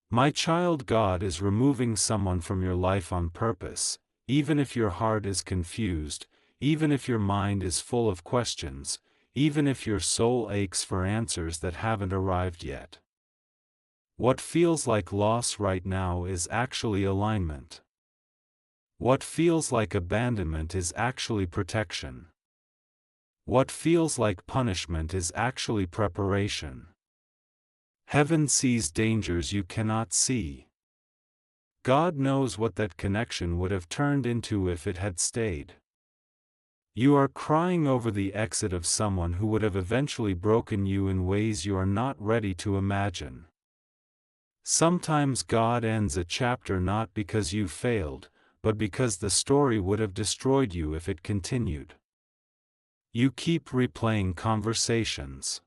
My child, God is removing someone from your life on purpose, even if your heart is confused, even if your mind is full of questions, even if your soul aches for answers that haven't arrived yet. What feels like loss right now is actually alignment. What feels like abandonment is actually protection. What feels like punishment is actually preparation. Heaven sees dangers you cannot see. God knows what that connection would have turned into if it had stayed. You are crying over the exit of someone who would have eventually broken you in ways you are not ready to imagine. Sometimes God ends a chapter not because you failed, but because the story would have destroyed you if it continued. You keep replaying conversations.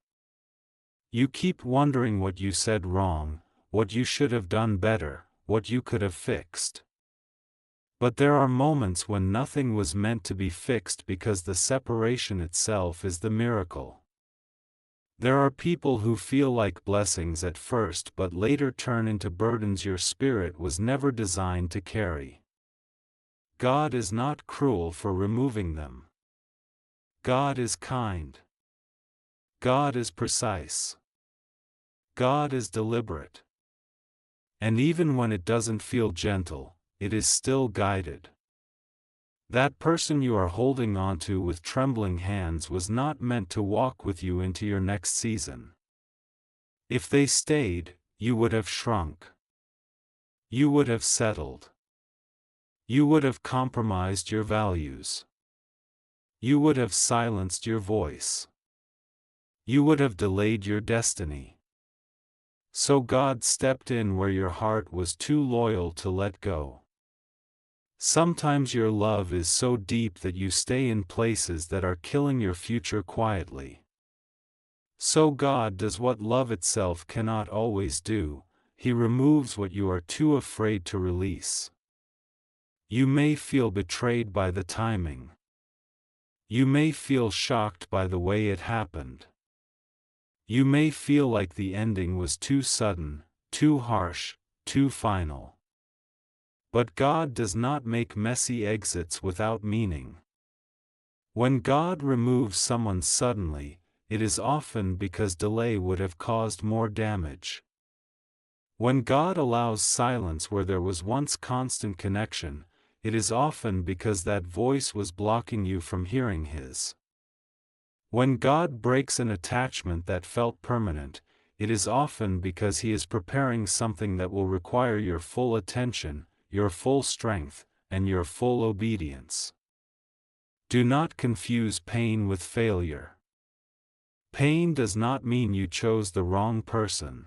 You keep wondering what you said wrong, what you should have done better, what you could have fixed. But there are moments when nothing was meant to be fixed because the separation itself is the miracle. There are people who feel like blessings at first but later turn into burdens your spirit was never designed to carry. God is not cruel for removing them. God is kind. God is precise. God is deliberate. And even when it doesn't feel gentle, it is still guided. That person you are holding onto with trembling hands was not meant to walk with you into your next season. If they stayed, you would have shrunk. You would have settled. You would have compromised your values. You would have silenced your voice. You would have delayed your destiny. So God stepped in where your heart was too loyal to let go. Sometimes your love is so deep that you stay in places that are killing your future quietly. So God does what love itself cannot always do, He removes what you are too afraid to release. You may feel betrayed by the timing. You may feel shocked by the way it happened. You may feel like the ending was too sudden, too harsh, too final. But God does not make messy exits without meaning. When God removes someone suddenly, it is often because delay would have caused more damage. When God allows silence where there was once constant connection, it is often because that voice was blocking you from hearing His. When God breaks an attachment that felt permanent, it is often because He is preparing something that will require your full attention, your full strength, and your full obedience. Do not confuse pain with failure. Pain does not mean you chose the wrong person.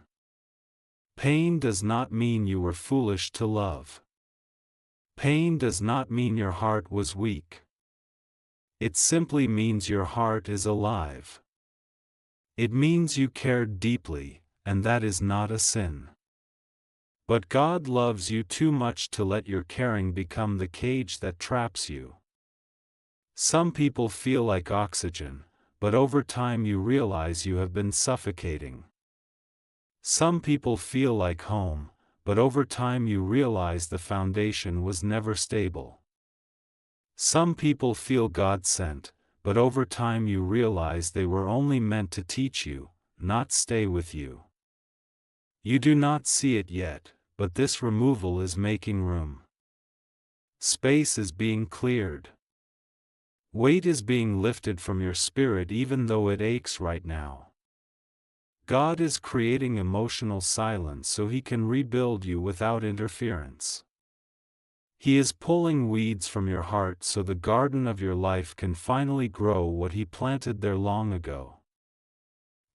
Pain does not mean you were foolish to love. Pain does not mean your heart was weak. It simply means your heart is alive. It means you cared deeply, and that is not a sin. But God loves you too much to let your caring become the cage that traps you. Some people feel like oxygen, but over time you realize you have been suffocating. Some people feel like home, but over time you realize the foundation was never stable. Some people feel God-sent, but over time you realize they were only meant to teach you, not stay with you. You do not see it yet, but this removal is making room. Space is being cleared. Weight is being lifted from your spirit even though it aches right now. God is creating emotional silence so He can rebuild you without interference. He is pulling weeds from your heart so the garden of your life can finally grow what He planted there long ago.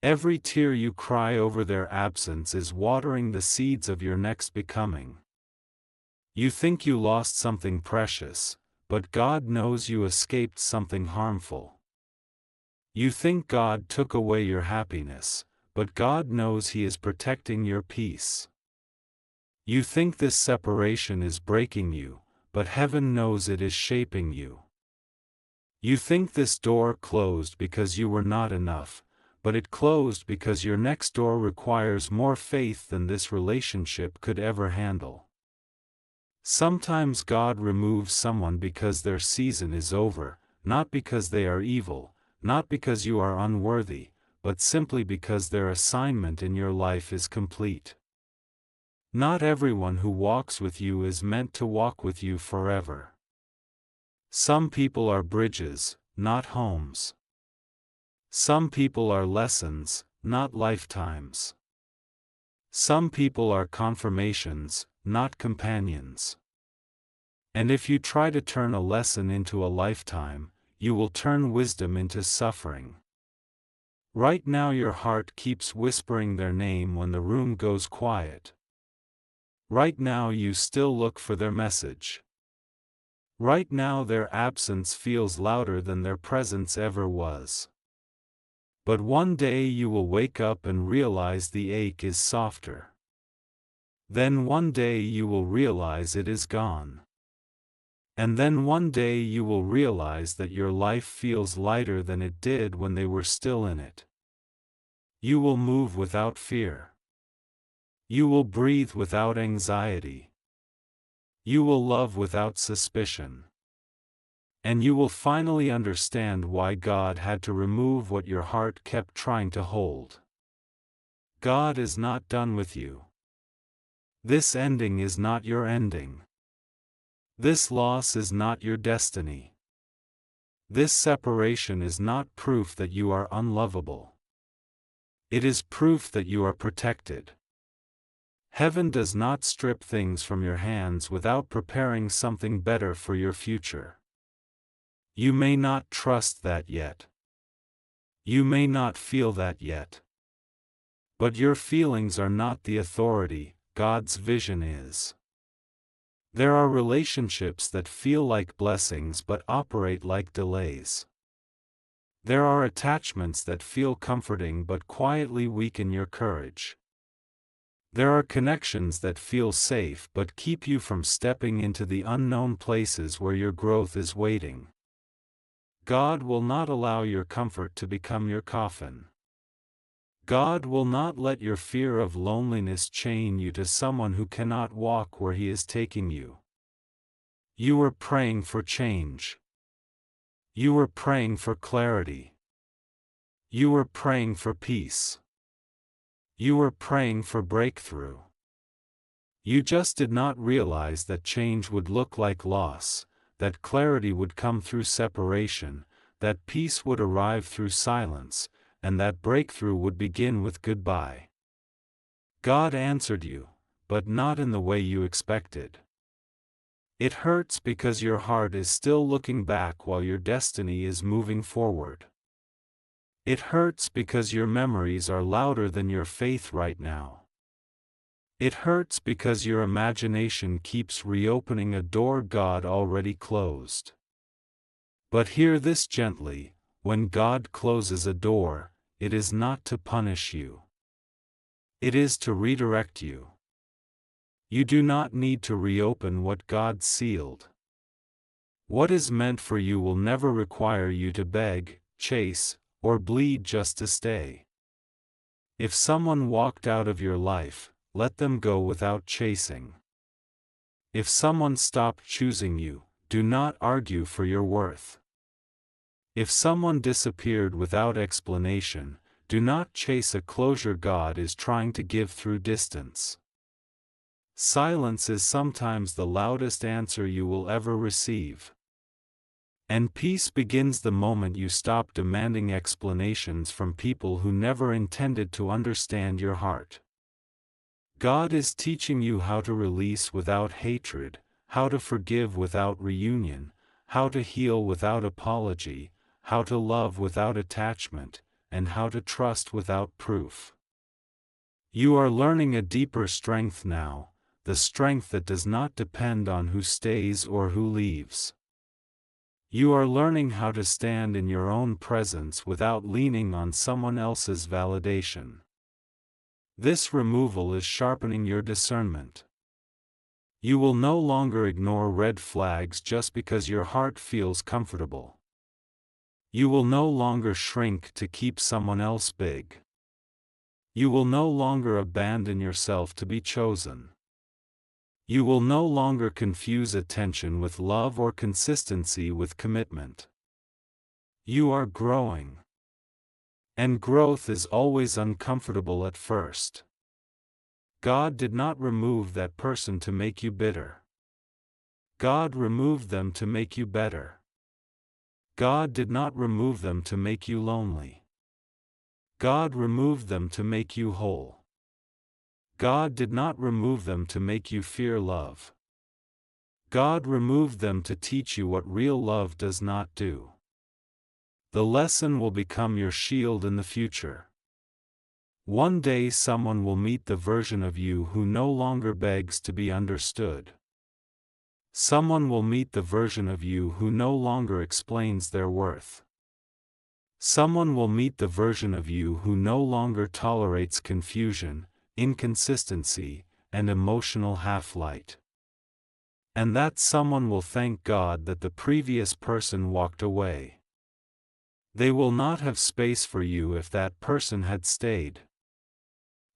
Every tear you cry over their absence is watering the seeds of your next becoming. You think you lost something precious, but God knows you escaped something harmful. You think God took away your happiness, but God knows He is protecting your peace. You think this separation is breaking you, but heaven knows it is shaping you. You think this door closed because you were not enough, but it closed because your next door requires more faith than this relationship could ever handle. Sometimes God removes someone because their season is over, not because they are evil, not because you are unworthy, but simply because their assignment in your life is complete. Not everyone who walks with you is meant to walk with you forever. Some people are bridges, not homes. Some people are lessons, not lifetimes. Some people are confirmations, not companions. And if you try to turn a lesson into a lifetime, you will turn wisdom into suffering. Right now your heart keeps whispering their name when the room goes quiet. Right now you still look for their message. Right now their absence feels louder than their presence ever was. But one day you will wake up and realize the ache is softer. Then one day you will realize it is gone. And then one day you will realize that your life feels lighter than it did when they were still in it. You will move without fear. You will breathe without anxiety. You will love without suspicion. And you will finally understand why God had to remove what your heart kept trying to hold. God is not done with you. This ending is not your ending. This loss is not your destiny. This separation is not proof that you are unlovable. It is proof that you are protected. Heaven does not strip things from your hands without preparing something better for your future. You may not trust that yet. You may not feel that yet. But your feelings are not the authority, God's vision is. There are relationships that feel like blessings but operate like delays. There are attachments that feel comforting but quietly weaken your courage. There are connections that feel safe but keep you from stepping into the unknown places where your growth is waiting. God will not allow your comfort to become your coffin. God will not let your fear of loneliness chain you to someone who cannot walk where He is taking you. You were praying for change. You were praying for clarity. You were praying for peace. You were praying for breakthrough. You just did not realize that change would look like loss, that clarity would come through separation, that peace would arrive through silence, and that breakthrough would begin with goodbye. God answered you, but not in the way you expected. It hurts because your heart is still looking back while your destiny is moving forward. It hurts because your memories are louder than your faith right now. It hurts because your imagination keeps reopening a door God already closed. But hear this gently: when God closes a door, it is not to punish you. It is to redirect you. You do not need to reopen what God sealed. What is meant for you will never require you to beg, chase, or bleed just to stay. If someone walked out of your life, let them go without chasing. If someone stopped choosing you, do not argue for your worth. If someone disappeared without explanation, do not chase a closure God is trying to give through distance. Silence is sometimes the loudest answer you will ever receive. And peace begins the moment you stop demanding explanations from people who never intended to understand your heart. God is teaching you how to release without hatred, how to forgive without reunion, how to heal without apology, how to love without attachment, and how to trust without proof. You are learning a deeper strength now, the strength that does not depend on who stays or who leaves. You are learning how to stand in your own presence without leaning on someone else's validation. This removal is sharpening your discernment. You will no longer ignore red flags just because your heart feels comfortable. You will no longer shrink to keep someone else big. You will no longer abandon yourself to be chosen. You will no longer confuse attention with love or consistency with commitment. You are growing. And growth is always uncomfortable at first. God did not remove that person to make you bitter. God removed them to make you better. God did not remove them to make you lonely. God removed them to make you whole. God did not remove them to make you fear love. God removed them to teach you what real love does not do. The lesson will become your shield in the future. One day someone will meet the version of you who no longer begs to be understood. Someone will meet the version of you who no longer explains their worth. Someone will meet the version of you who no longer tolerates confusion, inconsistency, and emotional half-light. And that someone will thank God that the previous person walked away. They will not have space for you if that person had stayed.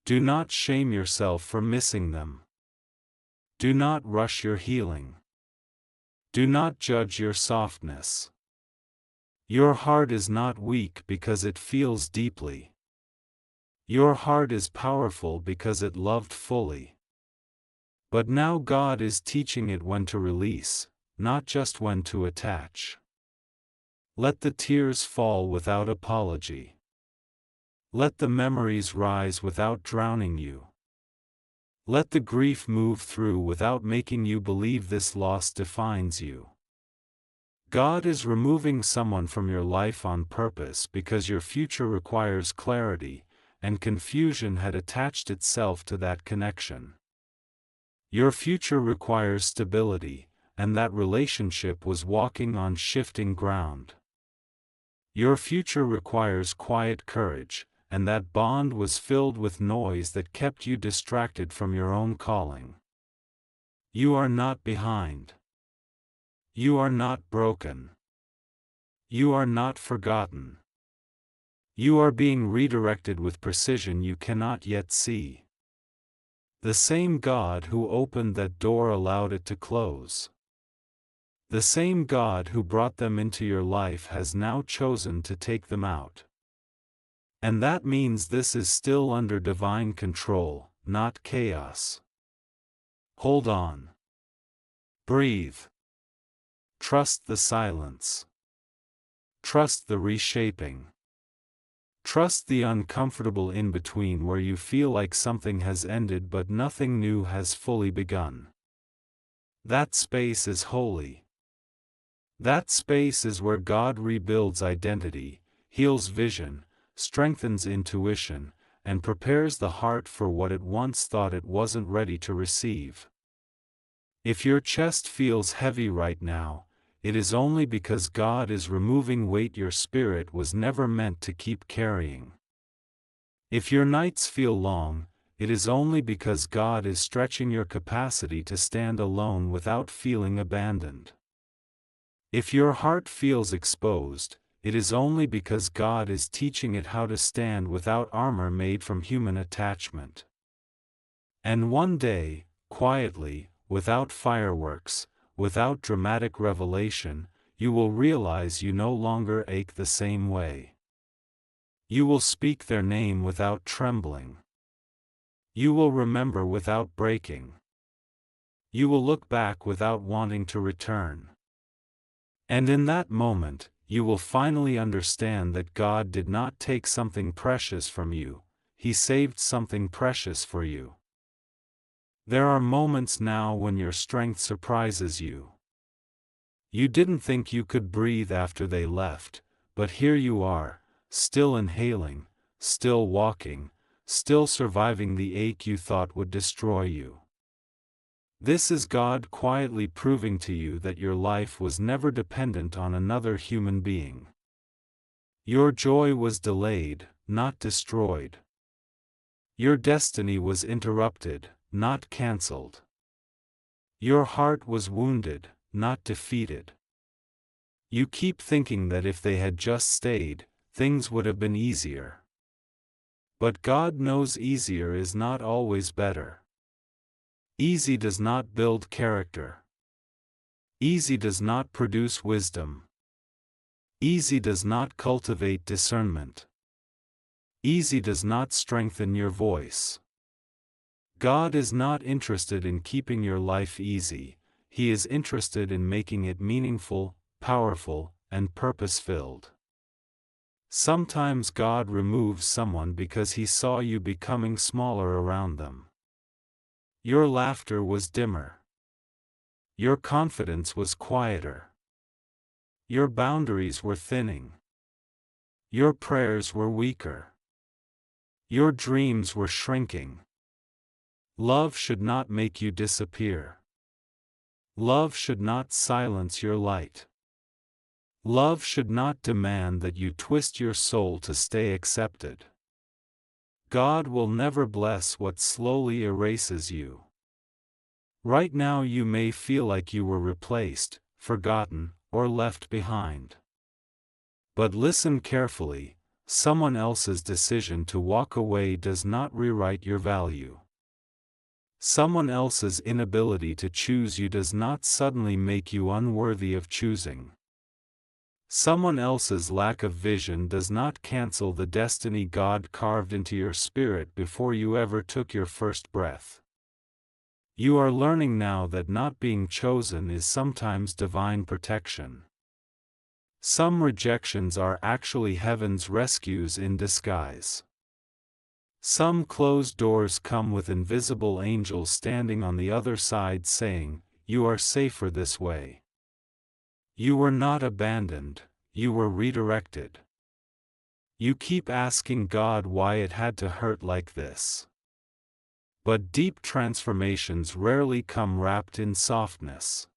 Do not shame yourself for missing them. Do not rush your healing. Do not judge your softness. Your heart is not weak because it feels deeply. Your heart is powerful because it loved fully. But now God is teaching it when to release, not just when to attach. Let the tears fall without apology. Let the memories rise without drowning you. Let the grief move through without making you believe this loss defines you. God is removing someone from your life on purpose because your future requires clarity, and confusion had attached itself to that connection. Your future requires stability, and that relationship was walking on shifting ground. Your future requires quiet courage, and that bond was filled with noise that kept you distracted from your own calling. You are not behind. You are not broken. You are not forgotten. You are being redirected with precision you cannot yet see. The same God who opened that door allowed it to close. The same God who brought them into your life has now chosen to take them out. And that means this is still under divine control, not chaos. Hold on. Breathe. Trust the silence. Trust the reshaping. Trust the uncomfortable in-between where you feel like something has ended but nothing new has fully begun. That space is holy. That space is where God rebuilds identity, heals vision, strengthens intuition, and prepares the heart for what it once thought it wasn't ready to receive. If your chest feels heavy right now, it is only because God is removing weight your spirit was never meant to keep carrying. If your nights feel long, it is only because God is stretching your capacity to stand alone without feeling abandoned. If your heart feels exposed, it is only because God is teaching it how to stand without armor made from human attachment. And one day, quietly, without fireworks, without dramatic revelation, you will realize you no longer ache the same way. You will speak their name without trembling. You will remember without breaking. You will look back without wanting to return. And in that moment, you will finally understand that God did not take something precious from you, He saved something precious for you. There are moments now when your strength surprises you. You didn't think you could breathe after they left, but here you are, still inhaling, still walking, still surviving the ache you thought would destroy you. This is God quietly proving to you that your life was never dependent on another human being. Your joy was delayed, not destroyed. Your destiny was interrupted, not cancelled. Your heart was wounded, not defeated. You keep thinking that if they had just stayed, things would have been easier. But God knows easier is not always better. Easy does not build character. Easy does not produce wisdom. Easy does not cultivate discernment. Easy does not strengthen your voice. God is not interested in keeping your life easy, He is interested in making it meaningful, powerful, and purpose-filled. Sometimes God removes someone because He saw you becoming smaller around them. Your laughter was dimmer. Your confidence was quieter. Your boundaries were thinning. Your prayers were weaker. Your dreams were shrinking. Love should not make you disappear. Love should not silence your light. Love should not demand that you twist your soul to stay accepted. God will never bless what slowly erases you. Right now you may feel like you were replaced, forgotten, or left behind. But listen carefully, someone else's decision to walk away does not rewrite your value. Someone else's inability to choose you does not suddenly make you unworthy of choosing. Someone else's lack of vision does not cancel the destiny God carved into your spirit before you ever took your first breath. You are learning now that not being chosen is sometimes divine protection. Some rejections are actually heaven's rescues in disguise. Some closed doors come with invisible angels standing on the other side saying, "You are safer this way." You were not abandoned, you were redirected. You keep asking God why it had to hurt like this. But deep transformations rarely come wrapped in softness.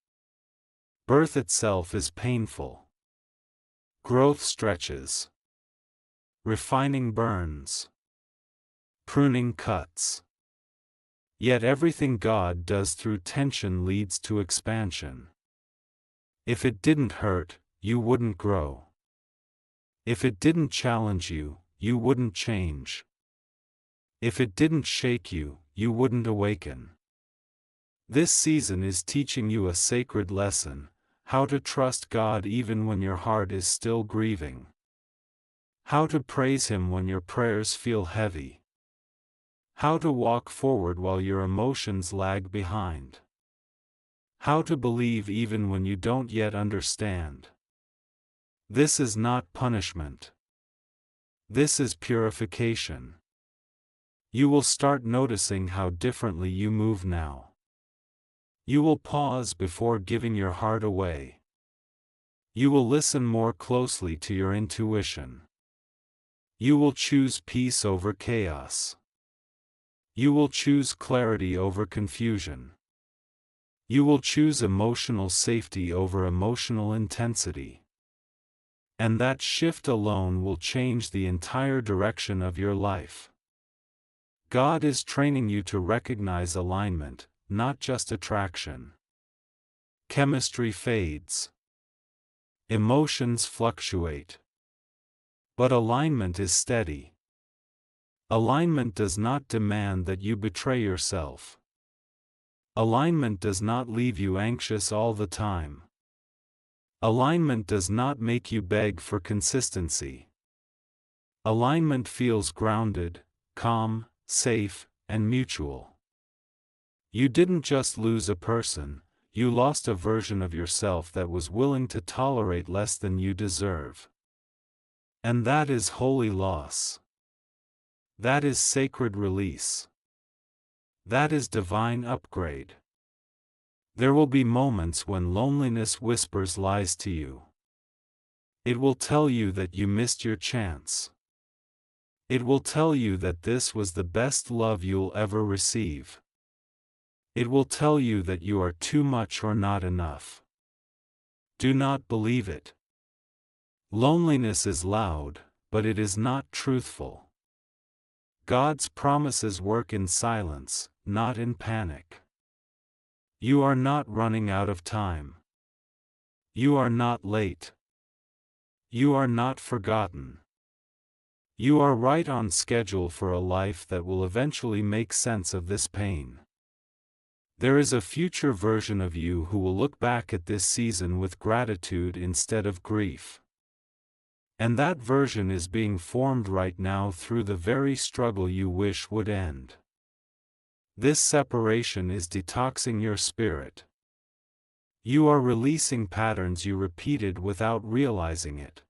Birth itself is painful. Growth stretches. Refining burns. Pruning cuts. Yet everything God does through tension leads to expansion. If it didn't hurt, you wouldn't grow. If it didn't challenge you, you wouldn't change. If it didn't shake you, you wouldn't awaken. This season is teaching you a sacred lesson: how to trust God even when your heart is still grieving. How to praise Him when your prayers feel heavy. How to walk forward while your emotions lag behind. How to believe even when you don't yet understand. This is not punishment. This is purification. You will start noticing how differently you move now. You will pause before giving your heart away. You will listen more closely to your intuition. You will choose peace over chaos. You will choose clarity over confusion. You will choose emotional safety over emotional intensity. And that shift alone will change the entire direction of your life. God is training you to recognize alignment, not just attraction. Chemistry fades. Emotions fluctuate. But alignment is steady. Alignment does not demand that you betray yourself. Alignment does not leave you anxious all the time. Alignment does not make you beg for consistency. Alignment feels grounded, calm, safe, and mutual. You didn't just lose a person, you lost a version of yourself that was willing to tolerate less than you deserve. And that is holy loss. That is sacred release. That is divine upgrade. There will be moments when loneliness whispers lies to you. It will tell you that you missed your chance. It will tell you that this was the best love you'll ever receive. It will tell you that you are too much or not enough. Do not believe it. Loneliness is loud, but it is not truthful. God's promises work in silence, not in panic. You are not running out of time. You are not late. You are not forgotten. You are right on schedule for a life that will eventually make sense of this pain. There is a future version of you who will look back at this season with gratitude instead of grief. And that version is being formed right now through the very struggle you wish would end. This separation is detoxing your spirit. You are releasing patterns you repeated without realizing it.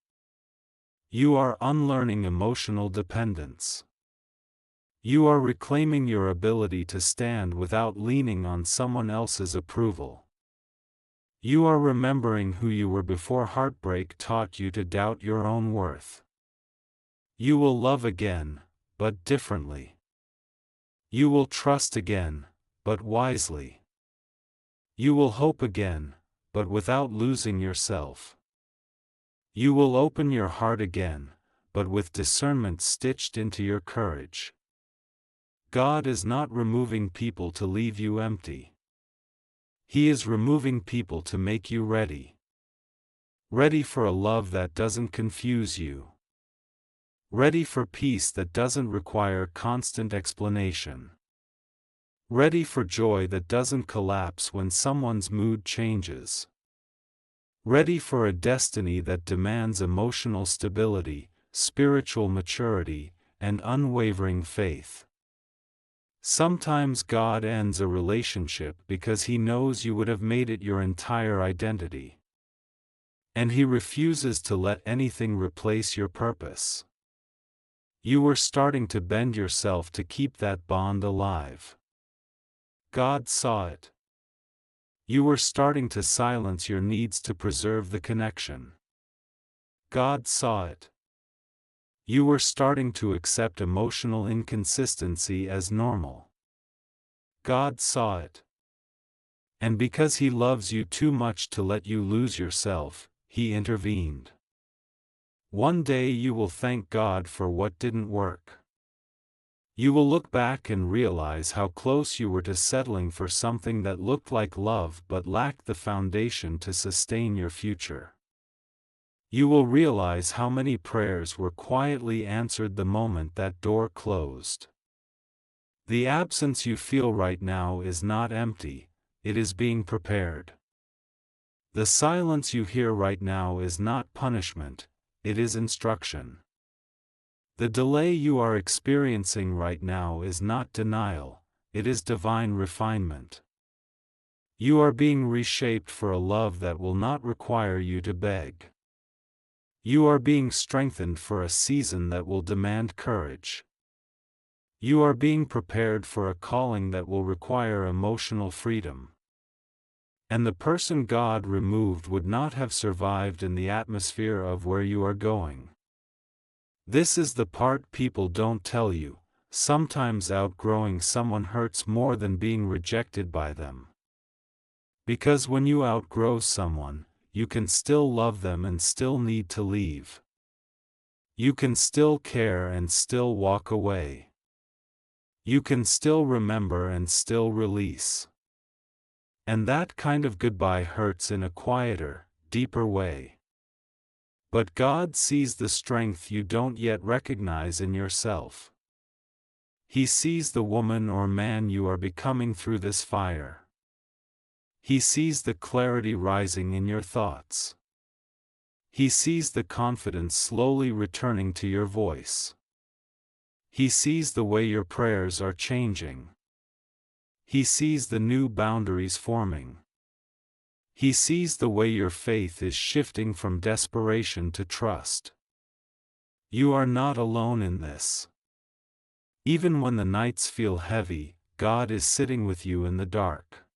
You are unlearning emotional dependence. You are reclaiming your ability to stand without leaning on someone else's approval. You are remembering who you were before heartbreak taught you to doubt your own worth. You will love again, but differently. You will trust again, but wisely. You will hope again, but without losing yourself. You will open your heart again, but with discernment stitched into your courage. God is not removing people to leave you empty. He is removing people to make you ready. Ready for a love that doesn't confuse you. Ready for peace that doesn't require constant explanation. Ready for joy that doesn't collapse when someone's mood changes. Ready for a destiny that demands emotional stability, spiritual maturity, and unwavering faith. Sometimes God ends a relationship because He knows you would have made it your entire identity. And He refuses to let anything replace your purpose. You were starting to bend yourself to keep that bond alive. God saw it. You were starting to silence your needs to preserve the connection. God saw it. You were starting to accept emotional inconsistency as normal. God saw it. And because He loves you too much to let you lose yourself, He intervened. One day you will thank God for what didn't work. You will look back and realize how close you were to settling for something that looked like love but lacked the foundation to sustain your future. You will realize how many prayers were quietly answered the moment that door closed. The absence you feel right now is not empty, it is being prepared. The silence you hear right now is not punishment, it is instruction. The delay you are experiencing right now is not denial, it is divine refinement. You are being reshaped for a love that will not require you to beg. You are being strengthened for a season that will demand courage. You are being prepared for a calling that will require emotional freedom. And the person God removed would not have survived in the atmosphere of where you are going. This is the part people don't tell you. Sometimes outgrowing someone hurts more than being rejected by them. Because when you outgrow someone, you can still love them and still need to leave. You can still care and still walk away. You can still remember and still release. And that kind of goodbye hurts in a quieter, deeper way. But God sees the strength you don't yet recognize in yourself. He sees the woman or man you are becoming through this fire. He sees the clarity rising in your thoughts. He sees the confidence slowly returning to your voice. He sees the way your prayers are changing. He sees the new boundaries forming. He sees the way your faith is shifting from desperation to trust. You are not alone in this. Even when the nights feel heavy, God is sitting with you in the dark.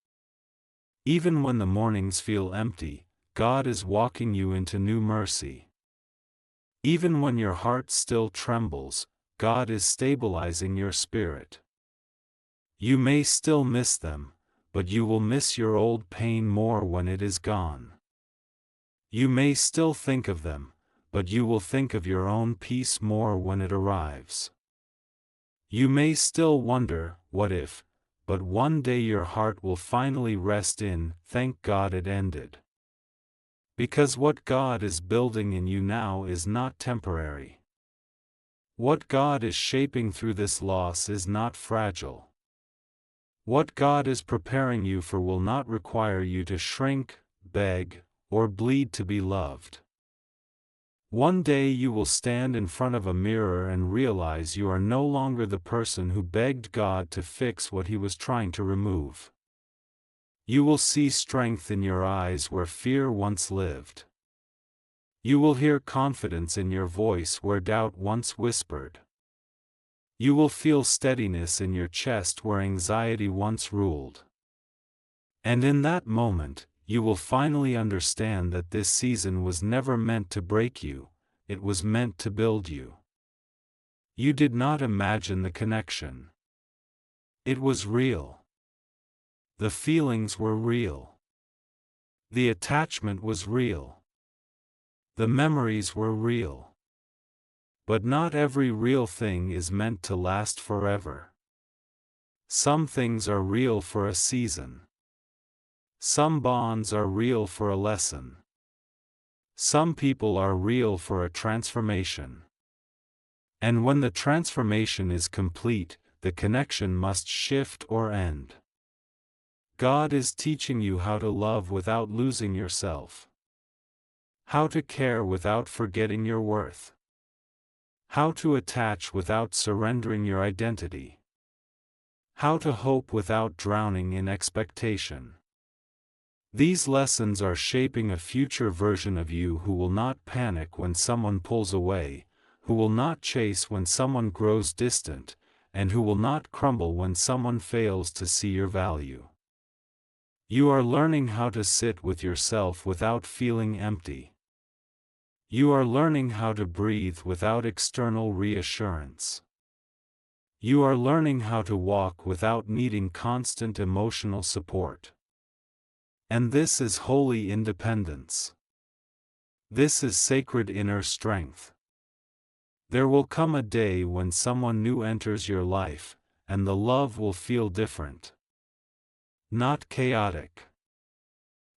Even when the mornings feel empty, God is walking you into new mercy. Even when your heart still trembles, God is stabilizing your spirit. You may still miss them, but you will miss your old pain more when it is gone. You may still think of them, but you will think of your own peace more when it arrives. You may still wonder, what if, but one day your heart will finally rest in, thank God it ended. Because what God is building in you now is not temporary. What God is shaping through this loss is not fragile. What God is preparing you for will not require you to shrink, beg, or bleed to be loved. One day you will stand in front of a mirror and realize you are no longer the person who begged God to fix what He was trying to remove. You will see strength in your eyes where fear once lived. You will hear confidence in your voice where doubt once whispered. You will feel steadiness in your chest where anxiety once ruled. And in that moment, you will finally understand that this season was never meant to break you, it was meant to build you. You did not imagine the connection. It was real. The feelings were real. The attachment was real. The memories were real. But not every real thing is meant to last forever. Some things are real for a season. Some bonds are real for a lesson. Some people are real for a transformation. And when the transformation is complete, the connection must shift or end. God is teaching you how to love without losing yourself. How to care without forgetting your worth. How to attach without surrendering your identity. How to hope without drowning in expectation. These lessons are shaping a future version of you who will not panic when someone pulls away, who will not chase when someone grows distant, and who will not crumble when someone fails to see your value. You are learning how to sit with yourself without feeling empty. You are learning how to breathe without external reassurance. You are learning how to walk without needing constant emotional support. And this is holy independence. This is sacred inner strength. There will come a day when someone new enters your life, and the love will feel different. Not chaotic.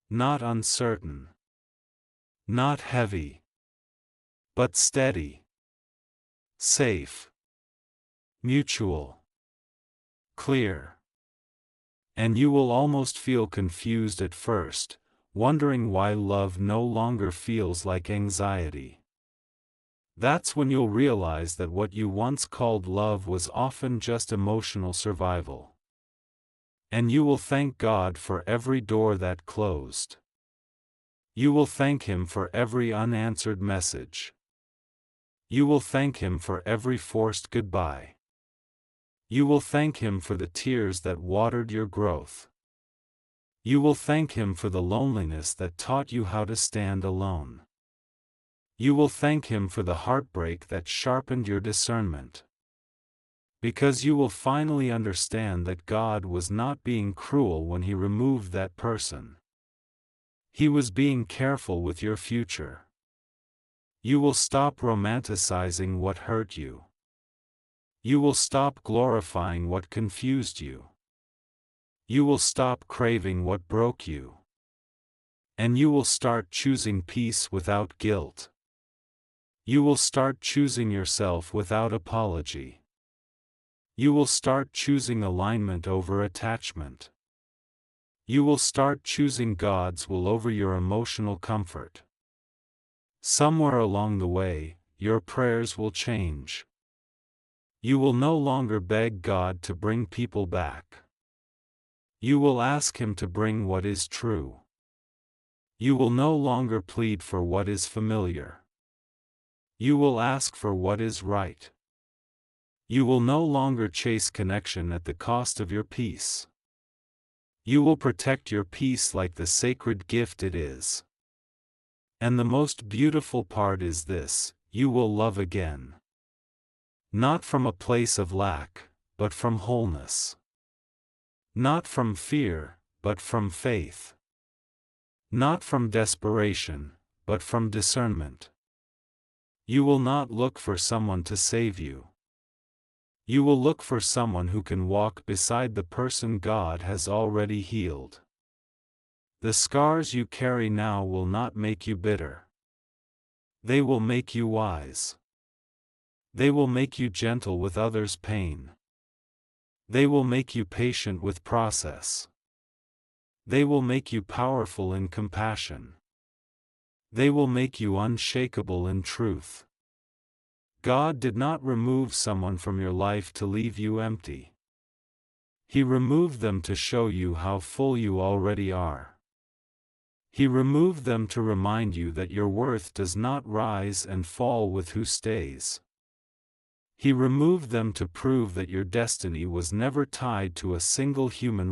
Not uncertain. Not heavy. But steady. Safe. Mutual. Clear. And you will almost feel confused at first, wondering why love no longer feels like anxiety. That's when you'll realize that what you once called love was often just emotional survival. And you will thank God for every door that closed. You will thank Him for every unanswered message. You will thank Him for every forced goodbye. You will thank Him for the tears that watered your growth. You will thank Him for the loneliness that taught you how to stand alone. You will thank Him for the heartbreak that sharpened your discernment. Because you will finally understand that God was not being cruel when He removed that person. He was being careful with your future. You will stop romanticizing what hurt you. You will stop glorifying what confused you. You will stop craving what broke you. And you will start choosing peace without guilt. You will start choosing yourself without apology. You will start choosing alignment over attachment. You will start choosing God's will over your emotional comfort. Somewhere along the way, your prayers will change. You will no longer beg God to bring people back. You will ask Him to bring what is true. You will no longer plead for what is familiar. You will ask for what is right. You will no longer chase connection at the cost of your peace. You will protect your peace like the sacred gift it is. And the most beautiful part is this: you will love again. Not from a place of lack, but from wholeness. Not from fear, but from faith. Not from desperation, but from discernment. You will not look for someone to save you. You will look for someone who can walk beside the person God has already healed. The scars you carry now will not make you bitter. They will make you wise. They will make you gentle with others' pain. They will make you patient with process. They will make you powerful in compassion. They will make you unshakable in truth. God did not remove someone from your life to leave you empty. He removed them to show you how full you already are. He removed them to remind you that your worth does not rise and fall with who stays. He removed them to prove that your destiny was never tied to a single human